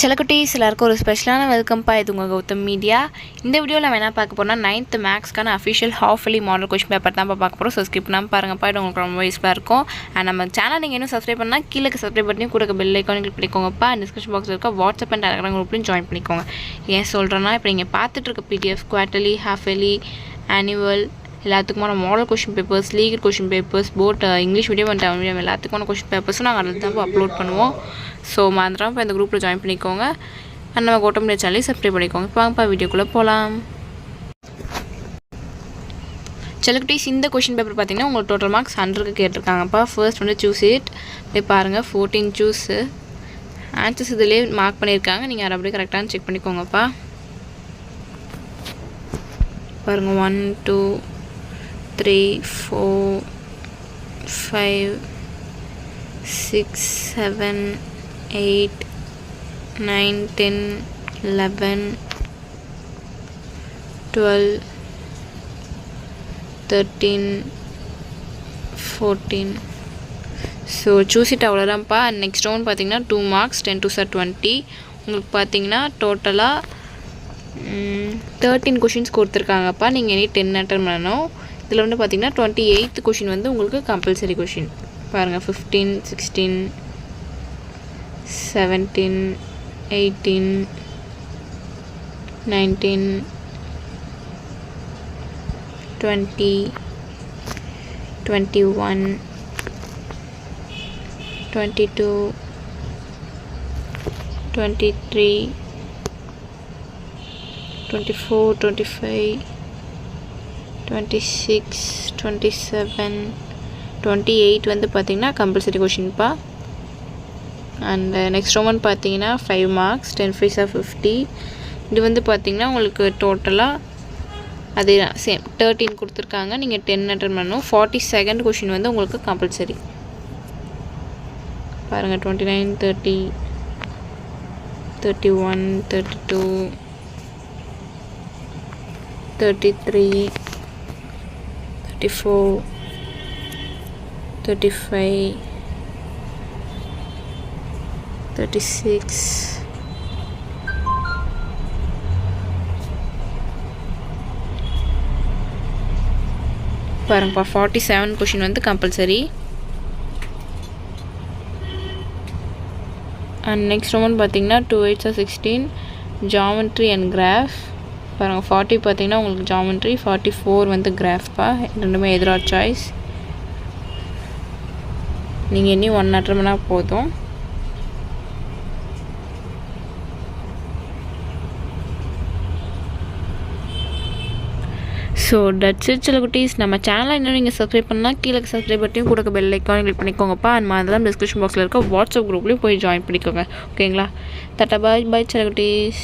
செல்லக்குட்டீஸ் எல்லாருக்கும் ஒரு ஸ்பெஷலான வெல்கம்ப்பா. இது உங்கள் கௌதம் மீடியா. இந்த வீடியோவில் நம்ம என்ன பார்க்க போகிறோம்னா 9th மேக்ஸ்க்கான official halfly model question paper தான் பார்க்க போகிறோம். ஸோ ஸ்கிப் பண்ணாமல் பாருங்கப்பா, இது உங்களுக்கு ரொம்ப யூஸ்ஃபுல்லாக இருக்கும். அண்ட் நம்ம சேனல் நீங்கள் இன்னும் சப்ஸ்கிரைப் பண்ணால் கீழே சப்ஸ்கிரைப் பண்ணி கூட பெல் ஐக்கான் கிளிக் பண்ணிக்கோங்கப்பா. டிஸ்கிரிப்ஷன் பாக்ஸில் இருக்க வாட்ஸ்அப் அண்ட் டெலிகிராம் குரூப்லையும் ஜாயின் பண்ணிக்கோங்க. ஏன் சொல்கிறேன்னா, இப்போ நீங்கள் பார்த்துட்டு இருக்க பிடிஎஃப் குவார்ட்டர்லி, ஹாஃப்லி, ஆனுவல் எல்லாத்துக்குமான model question papers, legal question papers, both English medium and Tamil medium எல்லாத்துக்குமான கொஷின் பேப்பர்ஸும் நாங்கள் அதில் தான் அப்லோட் பண்ணுவோம். ஸோ மறந்துடாமல் இப்போ இந்த குரூப்பில் ஜாயின் பண்ணிக்கோங்க. அண்ட் நம்ம கௌதம் மீடியா சேனலையும் சப்ஸ்கிரைப் பண்ணிக்கோங்க. இப்போ வாங்கப்பா வீடியோக்குள்ளே போகலாம். செல்லக்குட்டீஸ், இந்த கொஷின் பேப்பர் பார்த்தீங்கன்னா உங்களுக்கு டோட்டல் மார்க்ஸ் 100க்கு கேட்டிருக்காங்கப்பா. ஃபர்ஸ்ட் வந்து சூஸ் இட். அப்படியே பாருங்கள், 14 சூஸு. ஆன்சர்ஸ் இதிலே மார்க் பண்ணியிருக்காங்க. நீங்கள் அதை அப்படியே கரெக்டாக செக் பண்ணிக்கோங்கப்பா. பாருங்கள், 1 2 3 4 5 6 7 8 9 10 11 12 13 14. ஸோ சூஸ் இட் அவ்வளோதான்ப்பா. நெக்ஸ்ட் ரவுண்ட் பார்த்தீங்கன்னா 2 மார்க்ஸ், 10 2 20. உங்களுக்கு பார்த்தீங்கன்னா டோட்டலாக 13 கொஷின்ஸ் கொடுத்துருக்காங்கப்பா. நீங்கள் இனி 10 அட்டன் பண்ணணும். இதில் வந்து பார்த்தீங்கன்னா 28th கொஷின் வந்து உங்களுக்கு கம்பல்சரி கொஷின். பாருங்கள், 15 16 17 18 19 20 21 22 23 24 25 26 27 28 வந்து பார்த்திங்கன்னா கம்பல்சரி கொஷின்ப்பா. அண்ட் நெக்ஸ்ட் ரோமன் பார்த்தீங்கன்னா 5 மார்க்ஸ், 10 5 50. இது வந்து பார்த்திங்கன்னா உங்களுக்கு டோட்டலாக அதே சேம் 13 கொடுத்துருக்காங்க. நீங்கள் 10 அட்டன் பண்ணணும். 42nd கொஷின் வந்து உங்களுக்கு கம்பல்சரி. பாருங்கள், 29 30 31 32 33 34 35 36 பாருங்கப்பா, 47 கொஷின் வந்து கம்பல்சரி. அண்ட் நெக்ஸ்ட் ஒன் பார்த்தீங்கன்னா 2 8 16 ஜாமெட்ரி அண்ட் கிராஃப். பாருங்கள், 40 பார்த்தீங்கன்னா உங்களுக்கு ஜாமெட்ரி, 44 வந்து கிராஃப்பா. ரெண்டுமே எதிராக சாய்ஸ். நீங்கள் இனி 1 அட்டன் பண்ணால் போதும். ஸோ தட்ஸ் இட் செல்லக்குட்டீஸ். நம்ம சேனலை இன்னும் நீங்கள் சப்ஸ்கிரைப் பண்ணால் கீழே சப்ஸ்கிரைப் பட்டியும் கூட பெல் ஐக்கான் கிளிக் பண்ணிக்கோங்கப்பா. அண்ட் அதெல்லாம் டிஸ்கிரிப்ஷன் பாக்ஸில் இருக்க வாட்ஸ்அப் குரூப்லேயும் போய் ஜாயின் பண்ணிக்கோங்க. ஓகேங்களா? டாடா பாய் பாய் செல்லக்குட்டீஸ்.